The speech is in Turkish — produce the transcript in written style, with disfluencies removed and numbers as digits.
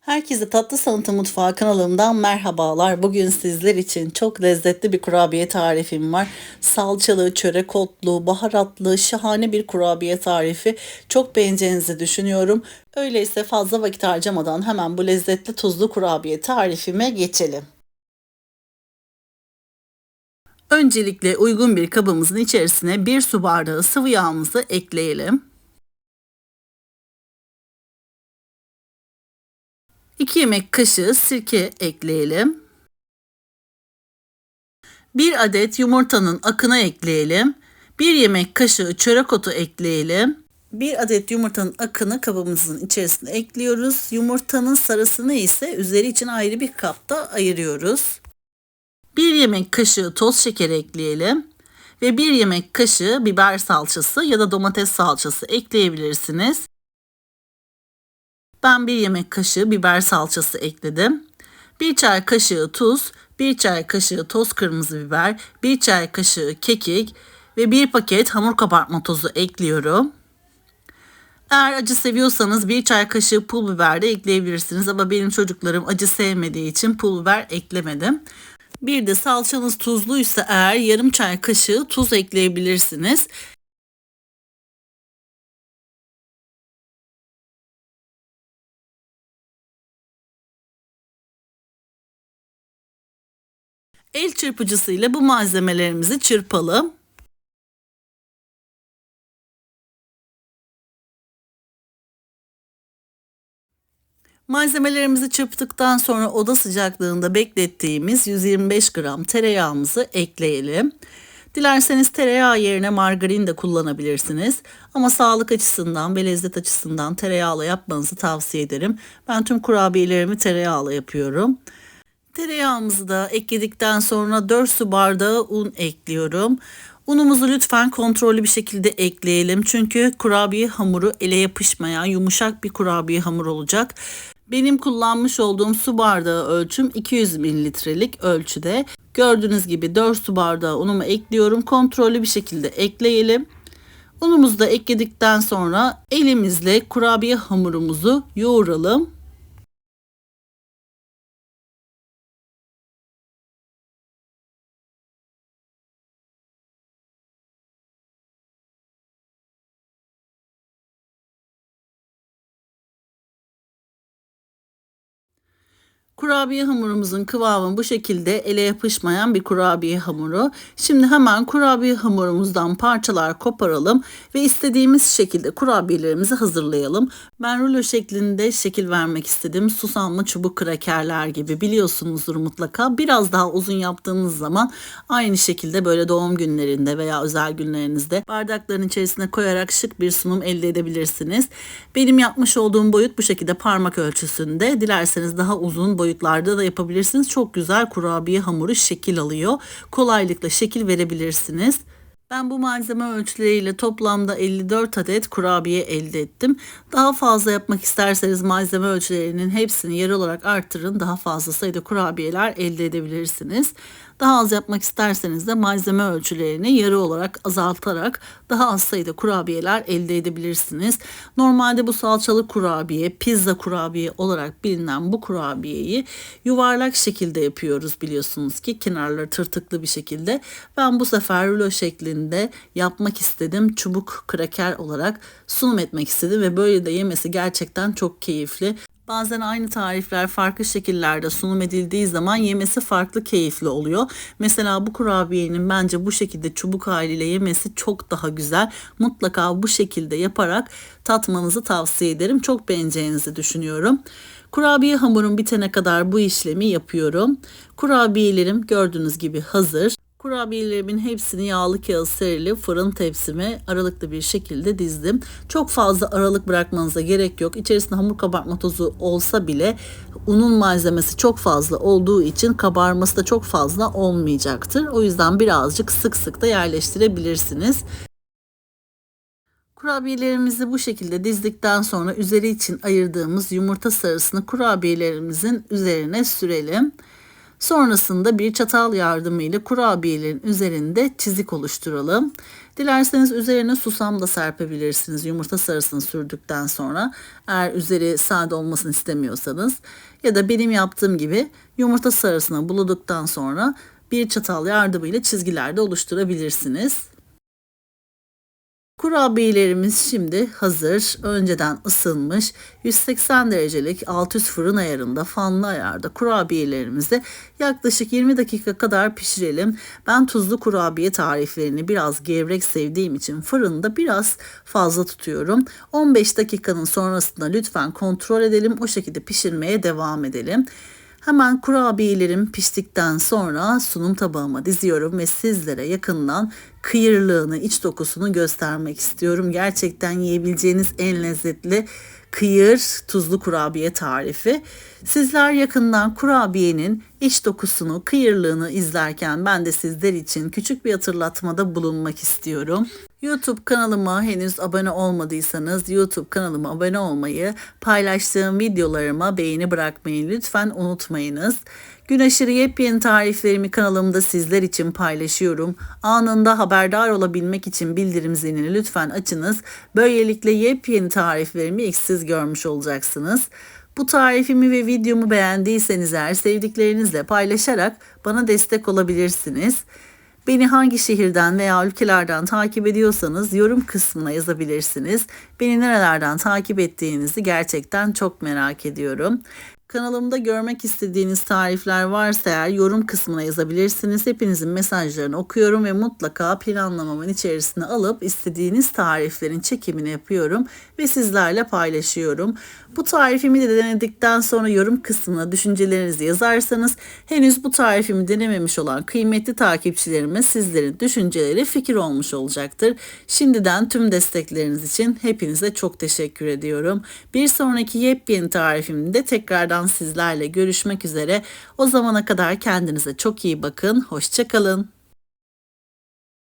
Herkese Tatlı Sanatı Mutfağı kanalımdan merhabalar. Bugün sizler için çok lezzetli bir kurabiye tarifim var. Salçalı, çörek otlu, baharatlı, şahane bir kurabiye tarifi. Çok beğeneceğinizi düşünüyorum. Öyleyse fazla vakit harcamadan hemen bu lezzetli tuzlu kurabiye tarifime geçelim. Öncelikle uygun bir kabımızın içerisine 1 su bardağı sıvı yağımızı ekleyelim. 2 yemek kaşığı sirke ekleyelim. 1 adet yumurtanın akını ekleyelim. 1 yemek kaşığı çörek otu ekleyelim. 1 adet yumurtanın akını kabımızın içerisine ekliyoruz. Yumurtanın sarısını ise üzeri için ayrı bir kapta ayırıyoruz. 1 yemek kaşığı toz şeker ekleyelim. Ve 1 yemek kaşığı biber salçası ya da domates salçası ekleyebilirsiniz. Ben 1 yemek kaşığı biber salçası ekledim. 1 çay kaşığı tuz, 1 çay kaşığı toz kırmızı biber, 1 çay kaşığı kekik ve 1 paket hamur kabartma tozu ekliyorum. Eğer acı seviyorsanız 1 çay kaşığı pul biber de ekleyebilirsiniz ama benim çocuklarım acı sevmediği için pul biber eklemedim. Bir de salçanız tuzluysa eğer yarım çay kaşığı tuz ekleyebilirsiniz. El çırpıcısıyla bu malzemelerimizi çırpalım. Malzemelerimizi çırptıktan sonra oda sıcaklığında beklettiğimiz 125 gram tereyağımızı ekleyelim. Dilerseniz tereyağı yerine margarin de kullanabilirsiniz. Ama sağlık açısından ve lezzet açısından tereyağla yapmanızı tavsiye ederim. Ben tüm kurabiyelerimi tereyağla yapıyorum. Tereyağımızı da ekledikten sonra 4 su bardağı un ekliyorum. Unumuzu lütfen kontrollü bir şekilde ekleyelim. Çünkü kurabiye hamuru ele yapışmayan yumuşak bir kurabiye hamuru olacak. Benim kullanmış olduğum su bardağı ölçüm 200 mililitrelik ölçüde. Gördüğünüz gibi 4 su bardağı unumu ekliyorum. Kontrollü bir şekilde ekleyelim. Unumuzu da ekledikten sonra elimizle kurabiye hamurumuzu yoğuralım. Kurabiye hamurumuzun kıvamı bu şekilde ele yapışmayan bir kurabiye hamuru. Şimdi hemen kurabiye hamurumuzdan parçalar koparalım ve istediğimiz şekilde kurabiyelerimizi hazırlayalım. Ben rulo şeklinde şekil vermek istedim. Susamlı çubuk krakerler gibi biliyorsunuzdur mutlaka. Biraz daha uzun yaptığınız zaman aynı şekilde böyle doğum günlerinde veya özel günlerinizde bardakların içerisine koyarak şık bir sunum elde edebilirsiniz. Benim yapmış olduğum boyut bu şekilde parmak ölçüsünde. Dilerseniz daha uzun boyutlarda da yapabilirsiniz. Çok güzel kurabiye hamuru şekil alıyor. Kolaylıkla şekil verebilirsiniz. Ben bu malzeme ölçüleriyle toplamda 54 adet kurabiye elde ettim. Daha fazla yapmak isterseniz malzeme ölçülerinin hepsini yarı olarak arttırın. Daha fazla sayıda kurabiyeler elde edebilirsiniz. Daha az yapmak isterseniz de malzeme ölçülerini yarı olarak azaltarak daha az sayıda kurabiyeler elde edebilirsiniz. Normalde bu salçalı kurabiye, pizza kurabiye olarak bilinen bu kurabiyeyi yuvarlak şekilde yapıyoruz biliyorsunuz ki kenarları tırtıklı bir şekilde. Ben bu sefer rulo şeklinde yapmak istedim. Çubuk kraker olarak sunum etmek istedim ve böyle de yemesi gerçekten çok keyifli. Bazen aynı tarifler farklı şekillerde sunum edildiği zaman yemesi farklı keyifli oluyor. Mesela bu kurabiyenin bence bu şekilde çubuk haliyle yemesi çok daha güzel. Mutlaka bu şekilde yaparak tatmanızı tavsiye ederim. Çok beğeneceğinizi düşünüyorum. Kurabiye hamurum bitene kadar bu işlemi yapıyorum. Kurabiyelerim gördüğünüz gibi hazır. Kurabiyelerimin hepsini yağlı kağıt serili fırın tepsime aralıklı bir şekilde dizdim. Çok fazla aralık bırakmanıza gerek yok. İçerisinde hamur kabartma tozu olsa bile unun malzemesi çok fazla olduğu için kabarması da çok fazla olmayacaktır. O yüzden birazcık sık sık da yerleştirebilirsiniz. Kurabiyelerimizi bu şekilde dizdikten sonra üzeri için ayırdığımız yumurta sarısını kurabiyelerimizin üzerine sürelim. Sonrasında bir çatal yardımıyla kurabiyelerin üzerinde çizik oluşturalım. Dilerseniz üzerine susam da serpebilirsiniz yumurta sarısını sürdükten sonra. Eğer üzeri sade olmasını istemiyorsanız ya da benim yaptığım gibi yumurta sarısını buladuktan sonra bir çatal yardımıyla çizgiler de oluşturabilirsiniz. Kurabiyelerimiz şimdi hazır. Önceden ısınmış 180 derecelik alt üst fırın ayarında fanlı ayarda kurabiyelerimizi yaklaşık 20 dakika kadar pişirelim. Ben tuzlu kurabiye tariflerini biraz gevrek sevdiğim için fırında biraz fazla tutuyorum. 15 dakikanın sonrasında lütfen kontrol edelim. O şekilde pişirmeye devam edelim. Hemen kurabiyelerim piştikten sonra sunum tabağıma diziyorum ve sizlere yakından kıyırlığını, iç dokusunu göstermek istiyorum. Gerçekten yiyebileceğiniz en lezzetli kıyır tuzlu kurabiye tarifi. Sizler yakından kurabiyenin iç dokusunu, kıyırlığını izlerken ben de sizler için küçük bir hatırlatmada bulunmak istiyorum. YouTube kanalıma henüz abone olmadıysanız YouTube kanalıma abone olmayı, paylaştığım videolarıma beğeni bırakmayı lütfen unutmayınız. Gün aşırı yepyeni tariflerimi kanalımda sizler için paylaşıyorum. Anında haberdar olabilmek için bildirim zilini lütfen açınız. Böylelikle yepyeni tariflerimi ilk siz görmüş olacaksınız. Bu tarifimi ve videomu beğendiyseniz eğer sevdiklerinizle paylaşarak bana destek olabilirsiniz. Beni hangi şehirden veya ülkelerden takip ediyorsanız yorum kısmına yazabilirsiniz. Beni nerelerden takip ettiğinizi gerçekten çok merak ediyorum. Kanalımda görmek istediğiniz tarifler varsa eğer yorum kısmına yazabilirsiniz. Hepinizin mesajlarını okuyorum ve mutlaka planlamamın içerisine alıp istediğiniz tariflerin çekimini yapıyorum ve sizlerle paylaşıyorum. Bu tarifimi de denedikten sonra yorum kısmına düşüncelerinizi yazarsanız henüz bu tarifimi denememiş olan kıymetli takipçilerime sizlerin düşünceleri fikir olmuş olacaktır. Şimdiden tüm destekleriniz için hepinize çok teşekkür ediyorum. Bir sonraki yepyeni tarifimde tekrardan sizlerle görüşmek üzere. O zamana kadar kendinize çok iyi bakın. Hoşça kalın.